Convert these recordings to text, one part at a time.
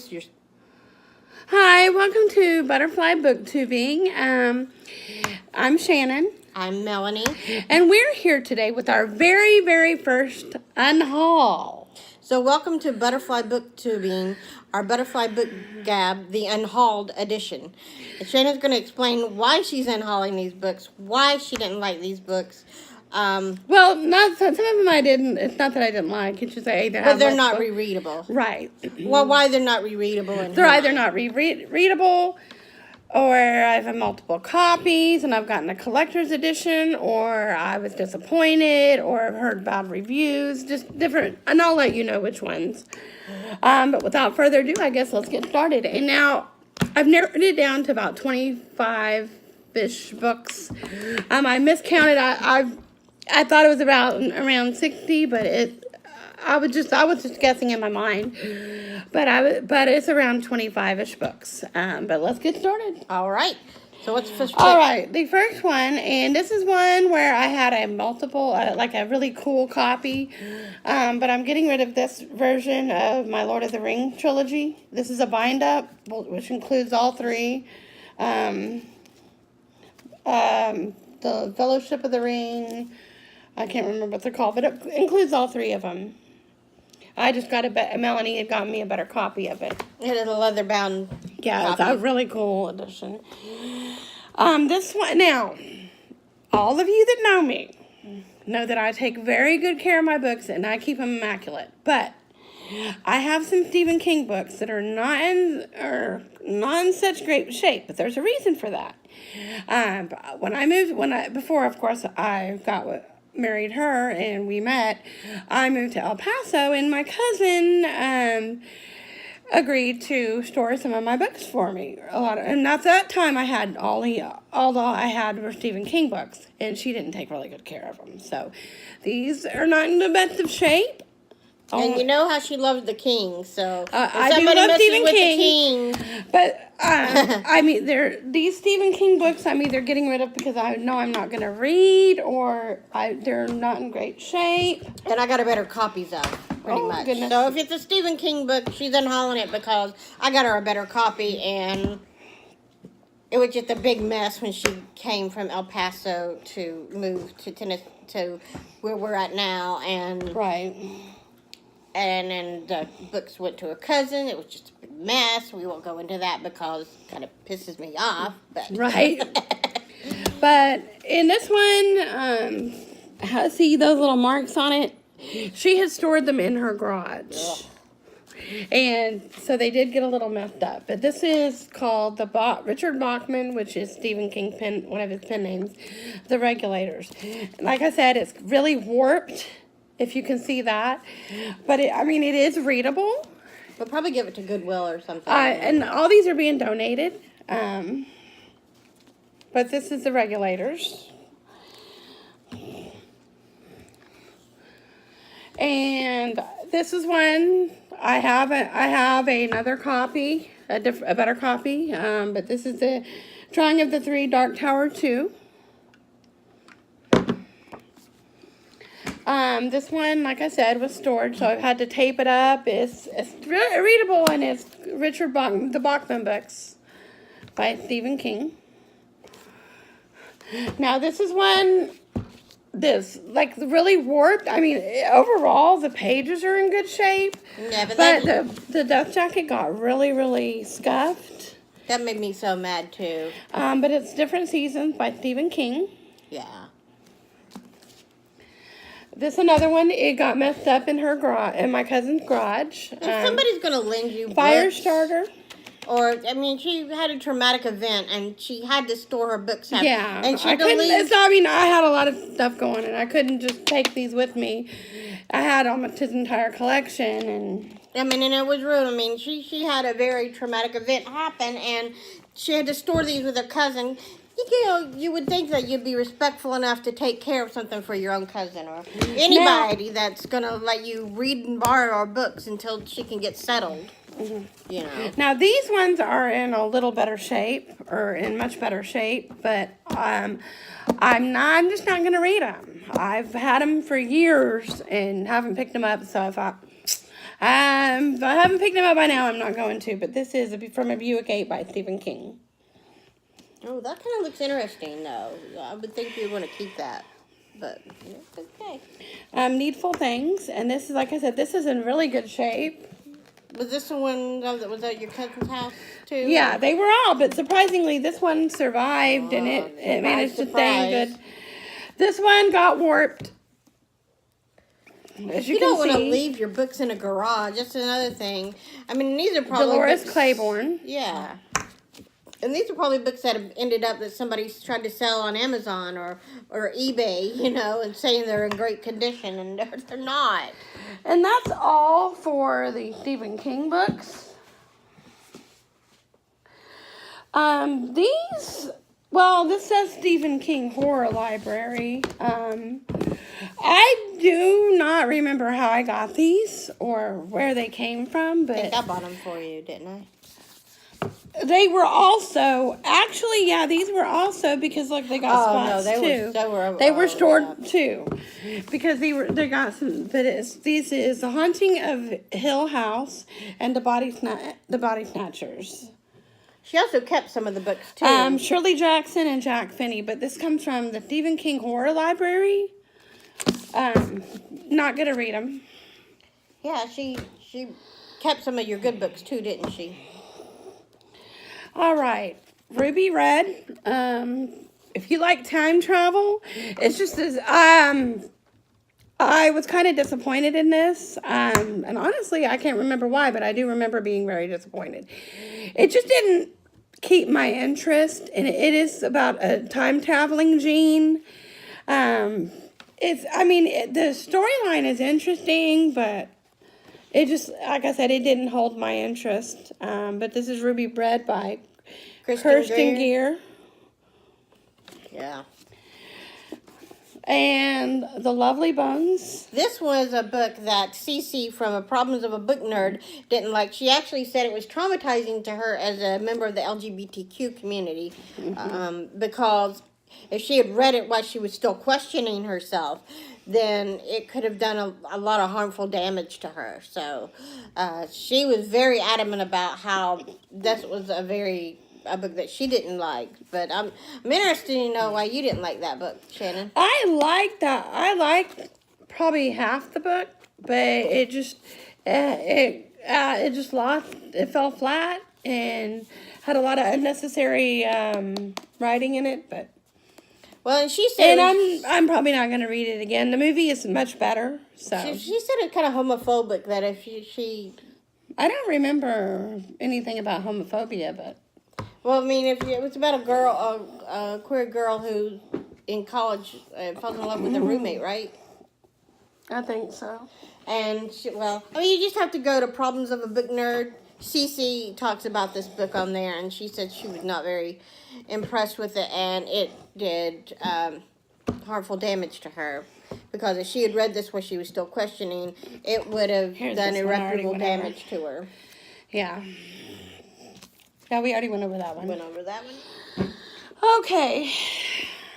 introduce yourself. Hi, welcome to Butterfly Booktubing. I'm Shannon. I'm Melanie. And we're here today with our very, very first unhaul. So welcome to Butterfly Booktubing, our Butterfly Book Gab, the Unhauled edition. And Shannon's going to explain why she's unhauling these books, why she didn't like these books. Well, not some of them I didn't. It's not that I didn't like. It's just but they're not rereadable. Right. Well, why they're not rereadable? And they're either not readable, or I have multiple copies, and I've gotten a collector's edition, or I was disappointed, or I've heard bad reviews, just different, and I'll let you know which ones. But without further ado, I guess let's get started. And now, I've narrowed it down to about 25-ish books. I miscounted. I thought it was around 60, but I was just guessing in my mind. But it's around 25-ish books. But let's get started. All right. So what's the first pick? All right. The first one, and this is one where I had a really cool copy. But I'm getting rid of this version of my Lord of the Rings trilogy. This is a bind-up, which includes all three. The Fellowship of the Ring. I can't remember what they're called, but it includes all three of them. I just got Melanie had gotten me a better copy of it. It is a leather-bound Yeah, copy. it's a really cool edition. This one, now, all of you that know me know that I take very good care of my books and I keep them immaculate. But I have some Stephen King books that are not in such great shape, but there's a reason for that. Before of course I married her and we met, I moved to El Paso, and my cousin agreed to store some of my books for me. And at that time I had all I had were Stephen King books, and she didn't take really good care of them. So these are not in the best of shape. And you know how she loves the King, so I do love Stephen King, but these Stephen King books I'm either getting rid of because I know I'm not going to read, or they're not in great shape. And I got a better copies of, pretty much. Goodness. So if it's a Stephen King book, she's unhauling it because I got her a better copy, and it was just a big mess when she came from El Paso to move to Tennessee, to where we're at now, and Right. And then the books went to her cousin. It was just a big mess. We won't go into that because it kind of pisses me off. But. Right. But in this one, see those little marks on it? She had stored them in her garage. Ugh. And so they did get a little messed up. But this is called Richard Bachman, which is Stephen King one of his pen names, The Regulators. Like I said, it's really warped, if you can see that. But it is readable. We'll probably give it to Goodwill or something. And all these are being donated. But this is The Regulators. And this is one I have another copy, a better copy. But this is the Drawing of the Three, Dark Tower 2. This one, like I said, was stored, so I've had to tape it up. It's readable, and it's Richard Bachman, the Bachman books by Stephen King. Now, this is one, really warped. Overall, the pages are in good shape. Yeah, but the dust jacket got really, really scuffed. That made me so mad, too. But it's Different Seasons by Stephen King. Yeah. This another one. It got messed up in in my cousin's garage. If somebody's going to lend you Firestarter. Or, she had a traumatic event, and she had to store her books out. Yeah. And she I had a lot of stuff going, and I couldn't just take these with me. I had almost his entire collection, and and it was rude. She had a very traumatic event happen, and she had to store these with her cousin. You would think that you'd be respectful enough to take care of something for your own cousin or anybody that's going to let you read and borrow our books until she can get settled. Mm-hmm. Now, these ones are in a little better shape, or in much better shape, but I'm just not going to read them. I've had them for years and haven't picked them up, so I thought If I haven't picked them up by now, I'm not going to. But this is from a Buick 8 by Stephen King. Oh, that kind of looks interesting, though. I would think you'd want to keep that. But, it's okay. Needful Things. And this is, like I said, this is in really good shape. Was this the one that was at your cousin's house, too? Yeah, they were all. But surprisingly, this one survived. And it managed to stay good. This one got warped. As you don't want to leave your books in a garage. That's another thing. I mean, these are probably Dolores books, Claiborne. Yeah. And these are probably books that have ended up that somebody's tried to sell on Amazon or eBay, and saying they're in great condition, and they're not. And that's all for the Stephen King books. This says Stephen King Horror Library. I do not remember how I got these or where they came from, but I think I bought them for you, didn't I? they were also these were also because look, they got spots too. They were stored too because they got some. But this is The Haunting of Hill House and the Body Snatchers. She also kept some of the books too. Shirley Jackson and Jack Finney, but this comes from the Stephen King Horror Library. Not gonna read them. Yeah, she kept some of your good books too, didn't she? All right, Ruby Red. If you like time travel, it's just as I was kind of disappointed in this, and honestly, I can't remember why, but I do remember being very disappointed. It just didn't keep my interest, and it is about a time traveling gene. The storyline is interesting, but it just, like I said, it didn't hold my interest. But this is Ruby Red by Kirsten Gear. Yeah. And The Lovely Bones. This was a book that Cece from a Problems of a Book Nerd didn't like. She actually said it was traumatizing to her as a member of the LGBTQ community because if she had read it while she was still questioning herself, then it could have done a lot of harmful damage to her. So she was very adamant about how this was a book that she didn't like. But I'm interested to know why you didn't like that book, Shannon. I liked probably half the book, but it just it fell flat and had a lot of unnecessary writing in it. But well, and she said, and I'm probably not going to read it again. The movie is much better. So she said it's kind of homophobic. That if she I don't remember anything about homophobia, but. Well, I mean, if it was about a queer girl who, in college, falls in love with a roommate, right? I think so. And, you just have to go to Problems of a Book Nerd. Cece talks about this book on there, and she said she was not very impressed with it, and it did harmful damage to her. Because if she had read this while she was still questioning, it would have done irreparable damage to her. Yeah. Yeah, we already went over that one. Okay.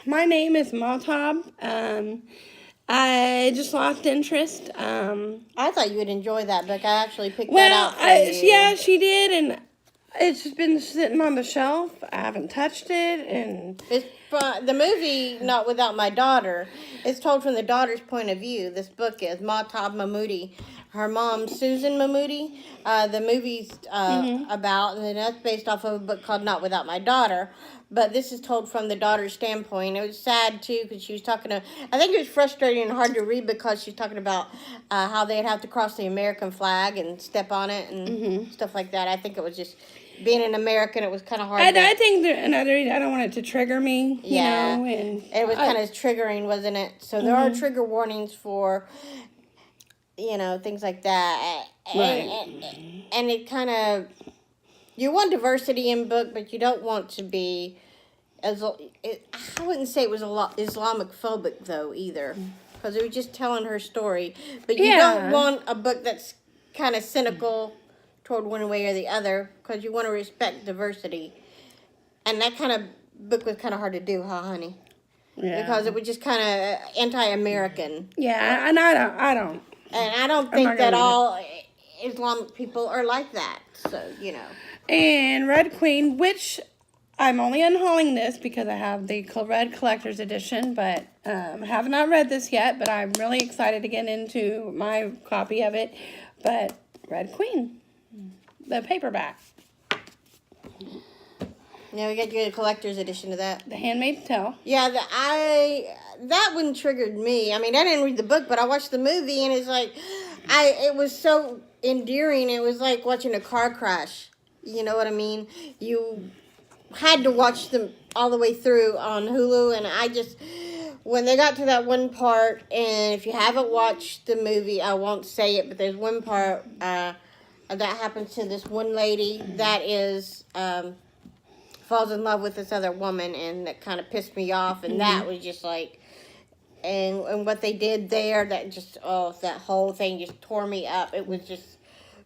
My name is Mahtab. I just lost interest. I thought you would enjoy that book. I actually picked that out for you. Yeah, she did, and it's just been sitting on the shelf. I haven't touched it, and it's the movie Not Without My Daughter. It's told from the daughter's point of view. This book is Mahtab Mahmoodi. Her mom, Susan Mahmoodi. The movie's about, and then that's based off of a book called Not Without My Daughter. But this is told from the daughter's standpoint. It was sad, too, because she was talking to... I think it was frustrating and hard to read because she's talking about how they'd have to cross the American flag and step on it and stuff like that. I think it was just... Being an American, it was kind of hard. I think another reason, I don't want it to trigger me, you know. And it was kind of triggering, wasn't it? So there are trigger warnings for... things like that. Right. And it kind of... You want diversity in book, but you don't want to be... I wouldn't say it was a lot Islamic phobic, though, either. Because it was just telling her story. But you don't want a book that's kind of cynical toward one way or the other. Because you want to respect diversity. And that kind of book was kind of hard to do, huh, honey? Yeah. Because it was just kind of anti-American. Yeah, and I don't. And I don't think that all Islamic people are like that. So, you know. And Red Queen, which I'm only unhauling this because I have the Red Collector's Edition, but have not read this yet, but I'm really excited to get into my copy of it. But Red Queen, the paperback. Now we got to get a collector's edition of that. The Handmaid's Tale. Yeah, that one triggered me. I mean, I didn't read the book, but I watched the movie, and it's like, it was so endearing. It was like watching a car crash. You know what I mean? You had to watch them all the way through on Hulu, and I just, when they got to that one part, and if you haven't watched the movie, I won't say it, but there's one part that happens to this one lady that is falls in love with this other woman, and that kind of pissed me off, and that was just like, and what they did there, that just, that whole thing just tore me up. It was just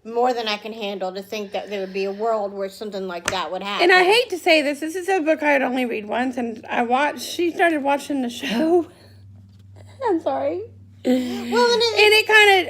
more than I can handle to think that there would be a world where something like that would happen. And I hate to say this is a book I'd only read once, and she started watching the show. I'm sorry. Well,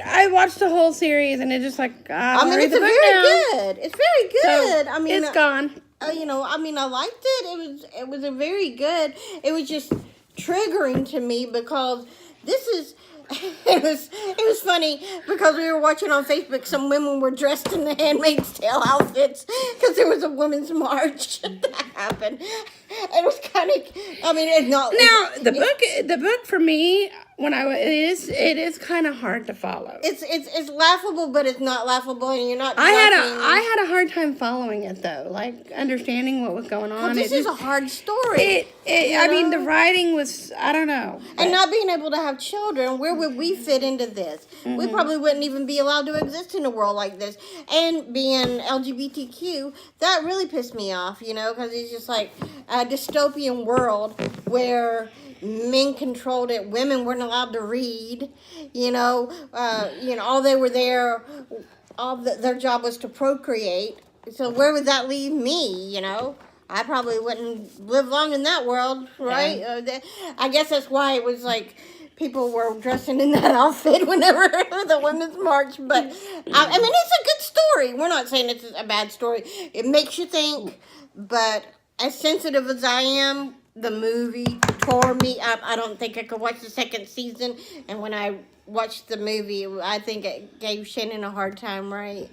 I watched the whole series, and it just like, I mean, it's good. It's very good. So, I mean, it's gone. You know, I mean, I liked it. It was a very good. It was just triggering to me because this is. It was funny because we were watching on Facebook. Some women were dressed in the Handmaid's Tale outfits because there was a women's march that happened. It was kind of. I mean, it's not. Now the book for me, it is kind of hard to follow. It's laughable, but it's not laughable, and you're not. I had a hard time following it though, like understanding what was going on. Well, this is a hard story. I mean, the writing was, I don't know, and not being able to have children. Where would we fit into this? Mm-hmm. We probably wouldn't even be allowed to exist in a world like this. And being LGBTQ, that really pissed me off. You know, because it's just like a dystopian world where men controlled it. Women weren't allowed to read. All they were there. Their job was to procreate. So where would that leave me? You know, I probably wouldn't live long in that world, right? Yeah. I guess that's why it was like people were dressing in that outfit whenever the women's march. But I mean, it's a good story. We're not saying it's a bad story. It makes you think. But as sensitive as I am, the movie tore me up. I don't think I could watch the second season. And when I watched the movie, I think it gave Shannon a hard time, right?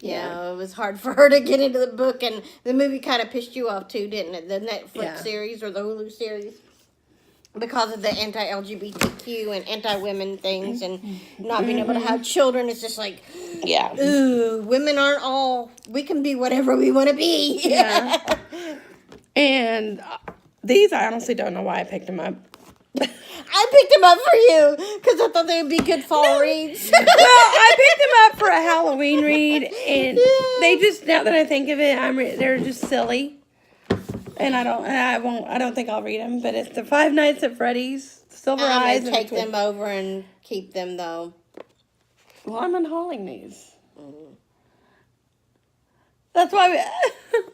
Yeah, it was hard for her to get into the book. And the movie kind of pissed you off too, didn't it? The Netflix series or the Hulu series. Because of the anti-LGBTQ and anti-women things and not being able to have children. It's just like, ooh, women aren't all, we can be whatever we want to be. Yeah. And these, I honestly don't know why I picked them up. I picked them up for you because I thought they would be good fall reads. Well, I picked them up for a Halloween read, and they just, now that I think of it, they're just silly. And I don't think I'll read them, but it's the Five Nights at Freddy's, Silver Eyes. I'm going to take them over and keep them, though. Well, I'm unhauling these. Mm-hmm. That's why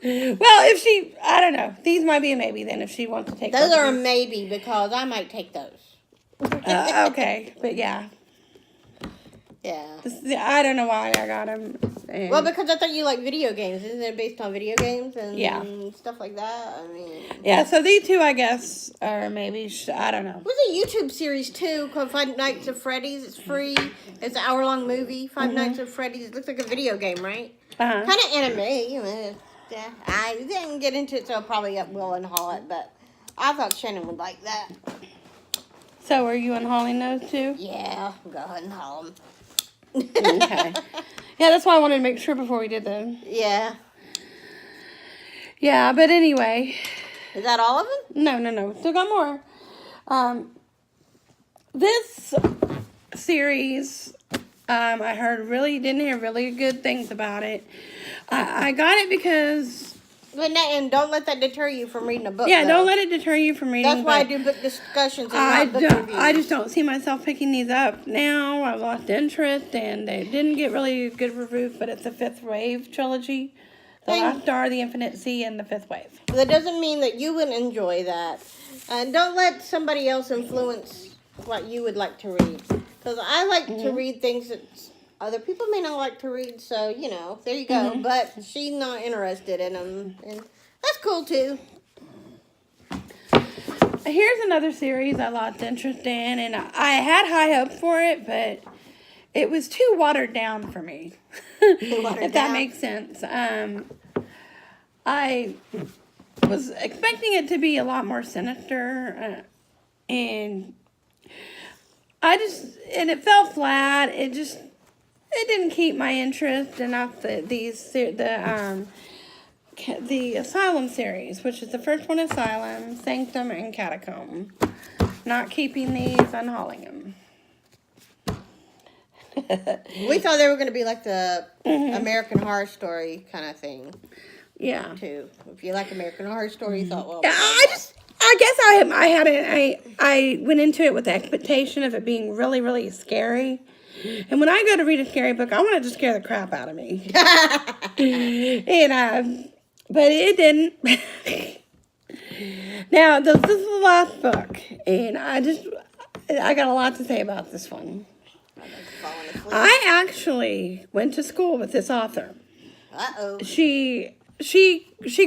I don't know. These might be a maybe then if she wants to take those. Those are a maybe because I might take those. Okay, but yeah. Yeah. I don't know why I got them. Well, because I thought you like video games. Isn't it based on video games and stuff like that? I mean. Yeah, so these two, I guess, are maybe, I don't know. There's a YouTube series, too, called Five Nights at Freddy's. It's free. It's an hour-long movie, Five Nights at Freddy's. It looks like a video game, right? Uh-huh. Kind of anime, you know. Yeah, I didn't get into it, so I probably will unhaul it, but I thought Shannon would like that. So, are you unhauling those, too? Yeah, go ahead and haul them. Okay. Yeah, that's why I wanted to make sure before we did them. Yeah. Yeah, but anyway. Is that all of them? No. Still got more. This series, I didn't hear really good things about it. I got it because... And don't let that deter you from reading a book. Yeah, don't let it deter you from reading. That's why I do book discussions and not book reviews. I just don't see myself picking these up now. I've lost interest, and they didn't get really good reviews, but it's the Fifth Wave trilogy. The Last Star, The Infinite Sea, and The Fifth Wave. That doesn't mean that you would enjoy that. Don't let somebody else influence what you would like to read. Because I like to read things that other people may not like to read, so, there you go. But she's not interested in them. And that's cool, too. Here's another series I lost interest in, and I had high hopes for it, but it was too watered down for me. If that makes sense. I was expecting it to be a lot more sinister, and it fell flat. It didn't keep my interest enough. The Asylum series, which is the first one, Asylum, Sanctum, and Catacomb. Not keeping these, unhauling them. We thought they were going to be like the American Horror Story kind of thing. Yeah. Too. If you like American Horror Story, you thought, well. Yeah, I went into it with the expectation of it being really, really scary. And when I go to read a scary book, I want it to scare the crap out of me. And but it didn't. Now, this is the last book, and I got a lot to say about this one. I actually went to school with this author. Uh-oh. She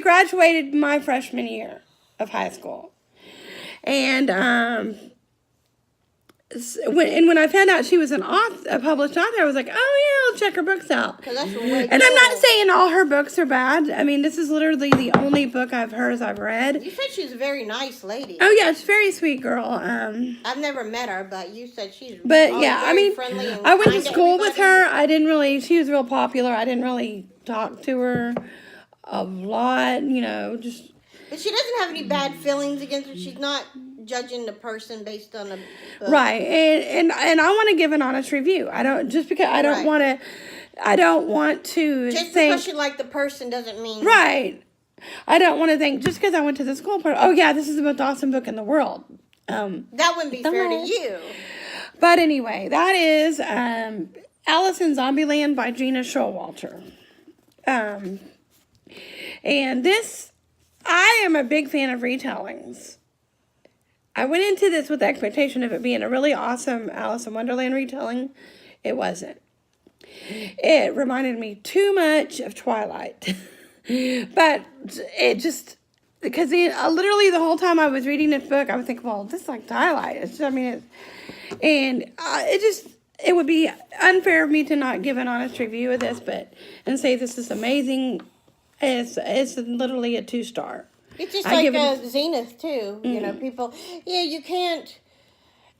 graduated my freshman year of high school, and when I found out she was a published author, I was like, oh yeah, I'll check her books out. That's and I'm not saying all her books are bad. I mean, this is literally the only book of hers I've read. You said she's a very nice lady. Oh yeah, she's a very sweet girl. I've never met her, but you said she's. But yeah, I mean, friendly and I went to kind school with everybody. her. She was real popular. I didn't really talk to her a lot. Just. But she doesn't have any bad feelings against her. She's not judging the person based on a book. Right, and I want to give an honest review. I don't just because I don't want to. I don't want to just think, because you like the person doesn't mean right. I don't want to think just because I went to the school part. Oh yeah, this is the most awesome book in the world. That wouldn't be fair to you. But anyway, that is Alice in Zombieland by Gina Showalter. And this, I am a big fan of retellings. I went into this with the expectation of it being a really awesome Alice in Wonderland retelling. It wasn't. It reminded me too much of Twilight. But it just, because literally the whole time I was reading this book, I was thinking, well, this is like Twilight. It would be unfair of me to not give an honest review of this, and say this is amazing. It's literally a 2-star. It's just like Zenith, too. Mm-hmm. People, you can't.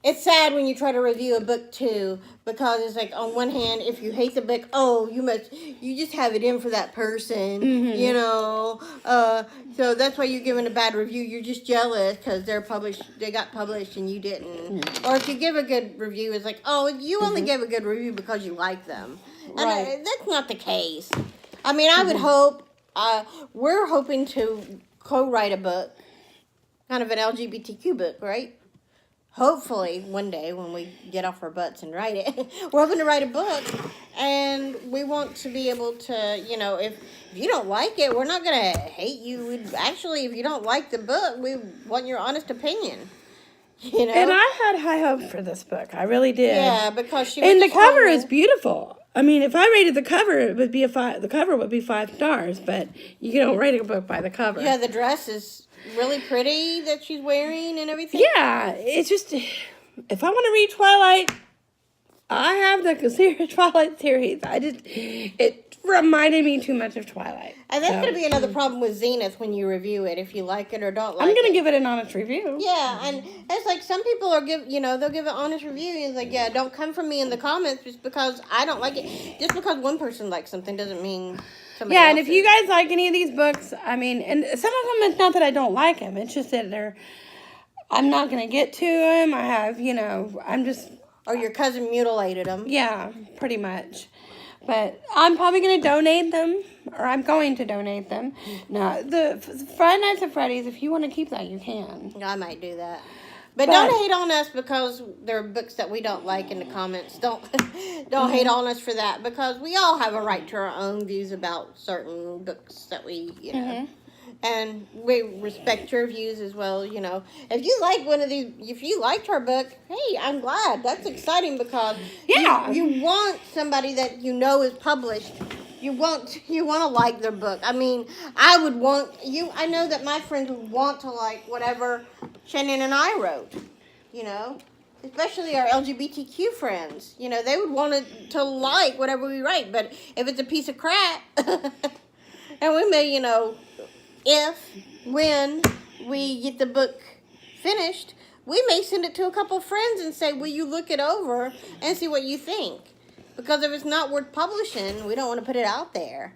It's sad when you try to review a book, too, because it's like, on one hand, if you hate the book, you just have it in for that person, so that's why you're giving a bad review. You're just jealous because they got published and you didn't. Mm-hmm. Or if you give a good review, it's like, you only gave a good review because you like them. Right. And that's not the case. I mean, I would hope, we're hoping to co-write a book, kind of an LGBTQ book, right? Hopefully, one day when we get off our butts and write it, we're hoping to write a book, and we want to be able to, if you don't like it, we're not going to hate you. If you don't like the book, we want your honest opinion, And I had high hopes for this book. I really did. Yeah, because and the cover is beautiful. I mean, if I rated the cover, it would be the cover would be 5 stars, but you don't rate a book by the cover. Yeah, the dress is really pretty that she's wearing and everything. Yeah, it's just, if I want to read Twilight, I have the Twilight series. It reminded me too much of Twilight. And that's going to be another problem with Zenith when you review it, if you like it or don't like it. I'm going to give it an honest review. Yeah, and it's like some people they'll give an honest review. And it's like, don't come from me in the comments just because I don't like it. Just because one person likes something doesn't mean somebody else and if you guys like any of these books, I mean, and some of them, it's not that I don't like them. It's just that I'm not going to get to them. I have, I'm just... Or your cousin mutilated them. Yeah, pretty much. But I'm probably going to donate them, or I'm going to donate them. No, the Friday Nights at Freddy's, if you want to keep that, you can. I might do that. But don't hate on us because there are books that we don't like in the comments. Don't hate on us for that, because we all have a right to our own views about certain books that we, And we respect your views as well, you know. If you like one of these, if you liked her book, hey, I'm glad. That's exciting because Yeah. you want somebody that you know is published. You want to like their book. I mean, I would want you. I know that my friends would want to like whatever Shannon and I wrote, you know. Especially our LGBTQ friends, you know, they would want to like whatever we write. But if it's a piece of crap, and we may, you know, when we get the book finished, we may send it to a couple of friends and say, will you look it over and see what you think? Because if it's not worth publishing, we don't want to put it out there.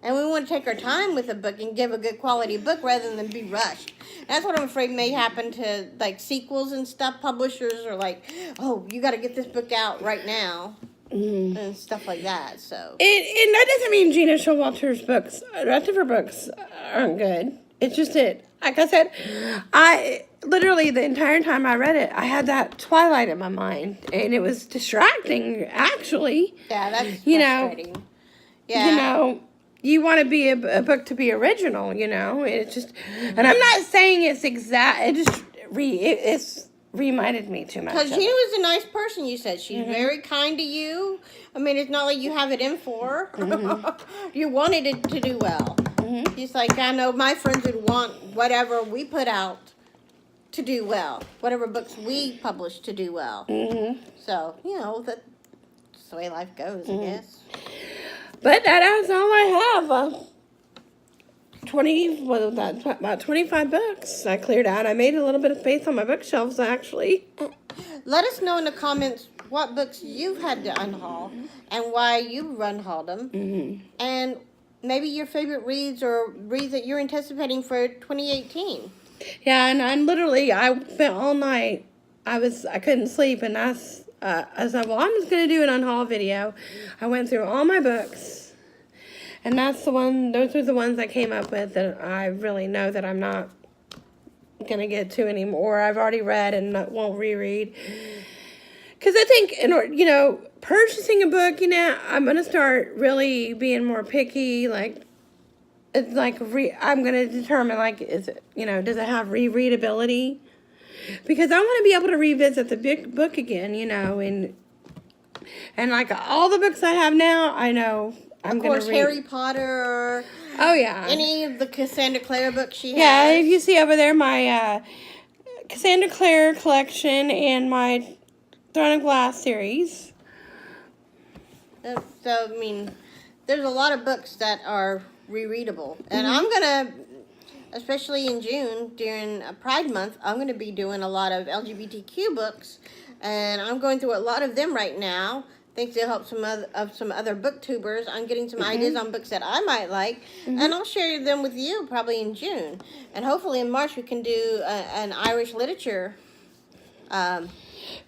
And we want to take our time with a book and give a good quality book rather than be rushed. That's what I'm afraid may happen to like sequels and stuff. Publishers are like, oh, you got to get this book out right now. And stuff like that. So And that doesn't mean Gina Showalter's books, the rest of her books aren't good. It's just that, like I said, I literally the entire time I read it, I had that Twilight in my mind, and it was distracting. Actually, yeah, that's you know, frustrating. Yeah, you know, you want to be a book to be original. You know, it's just, and I'm not saying it's exact. It just it's reminded me too much. because of Gina it. was a nice person. You said she's very kind to you. I mean, it's not like you have it in for her. You wanted it to do well. She's like, I know my friends would want whatever we put out to do well, whatever books we publish to do well. So you know that's the way life goes, I guess. But that's all I have. about 25 books I cleared out. I made a little bit of space on my bookshelves, actually. Let us know in the comments what books you've had to unhaul and why you unhauled them. And maybe your favorite reads or reads that you're anticipating for 2018. Yeah, and I spent all night. I couldn't sleep, and I said, well, I'm just going to do an unhaul video. I went through all my books. And those are the ones I came up with that I really know that I'm not going to get to anymore. I've already read and won't reread. Because I think, you know, purchasing a book, you know, I'm going to start really being more picky. Like, it's like, I'm going to determine, like, is it, you know, does it have rereadability? Because I want to be able to revisit the big book again, you know, and like all the books I have now, I know I'm going to read. Harry Potter. Oh, yeah. Any of the Cassandra Clare books she has. Yeah, if you see over there my Cassandra Clare collection and my Throne of Glass series. So, I mean, there's a lot of books that are rereadable. And I'm going to, especially in June, during Pride Month, I'm going to be doing a lot of LGBTQ books. And I'm going through a lot of them right now. Thanks to help some other booktubers. I'm getting some ideas on books that I might like. And I'll share them with you probably in June. And hopefully in March we can do an Irish literature. And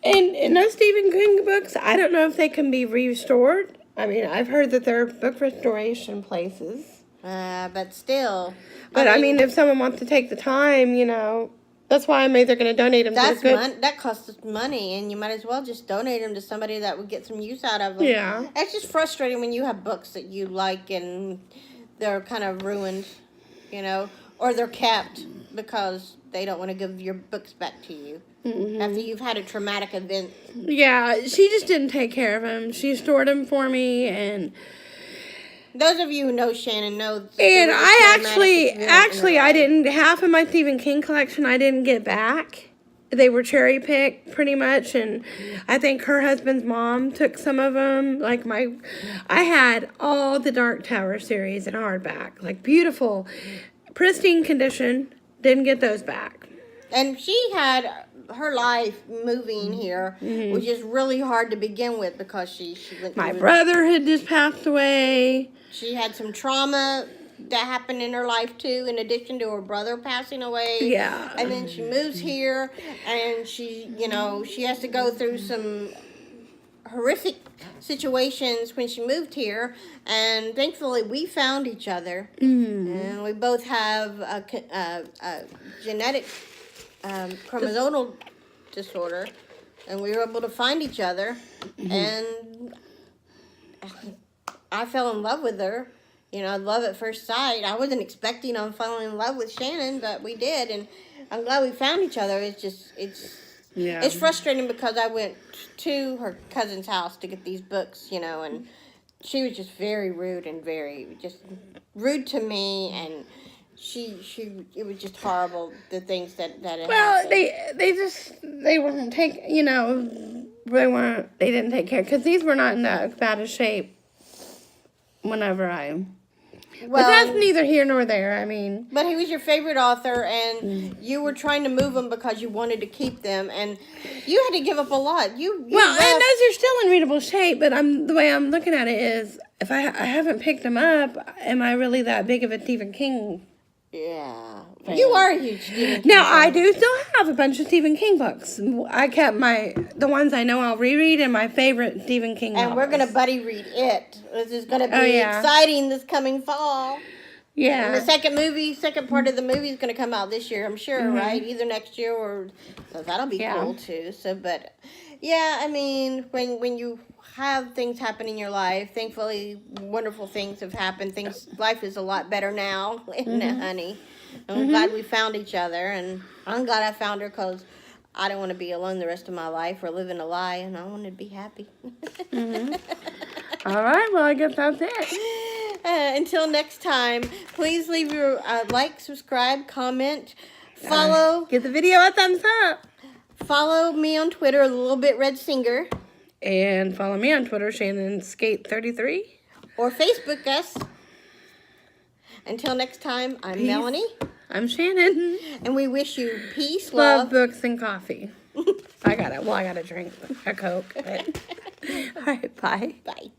those Stephen King books, I don't know if they can be restored. I mean, I've heard that there are book restoration places. But still. But I mean, if someone wants to take the time, you know, that's why I'm either going to donate them to that costs us money, and you might as well just donate them to somebody that would get some use out of them. Yeah. It's just frustrating when you have books that you like and they're kind of ruined, you know, or they're kept because they don't want to give your books back to you after you've had a traumatic event. Yeah, she just didn't take care of them. She stored them for me, and those of you who know Shannon know. And I actually, I didn't, half of my Stephen King collection I didn't get back. They were cherry picked pretty much, and I think her husband's mom took some of them. Like I had all the Dark Tower series in hardback, like beautiful, pristine condition. Didn't get those back. And she had her life moving here, which is really hard to begin with because she went My through. brother had just passed away. She had some trauma that happened in her life too, in addition to her brother passing away. Yeah. And then she moves here, and she, you know, she has to go through some horrific situations when she moved here. And thankfully, we found each other, and we both have a genetic chromosomal disorder, and we were able to find each other, and I fell in love with her. you know, love at first sight. I wasn't expecting on falling in love with Shannon, but we did, and I'm glad we found each other. It's frustrating because I went to her cousin's house to get these books, you know, and she was just very rude and very just rude to me, and it was just horrible, the things that had happened. they weren't taking, you know, they didn't take care, because these were not in that bad of shape whenever but that's neither here nor there. I mean, but he was your favorite author, and you were trying to move them because you wanted to keep them, and you had to give up a lot. And those are still in readable shape. But the way I'm looking at it is, if I haven't picked them up, am I really that big of a Stephen King? Yeah, you are a huge Stephen King Now fan. I do still have a bunch of Stephen King books. I kept the ones I know I'll reread and my favorite Stephen King novels. And we're gonna buddy read it. This is gonna be exciting this coming fall. Yeah. And the second part of the movie is gonna come out this year, I'm sure, right? Either next year or so that'll be cool too. So, but yeah, I mean, when you have things happen in your life, thankfully, wonderful things have happened. Life is a lot better now, isn't it, honey? I'm glad we found each other, and I'm glad I found her because I don't want to be alone the rest of my life or live in a lie, and I want to be happy. All right, well, I guess that's it. Until next time, please leave your like, subscribe, comment, follow. Give the video a thumbs up. Follow me on Twitter, a little bit Red Singer. And follow me on Twitter, ShannonSkate33. Or Facebook us. Until next time, I'm Melanie. I'm Shannon. And we wish you peace, love, books, and coffee. I gotta drink a Coke. But... All right, bye. Bye.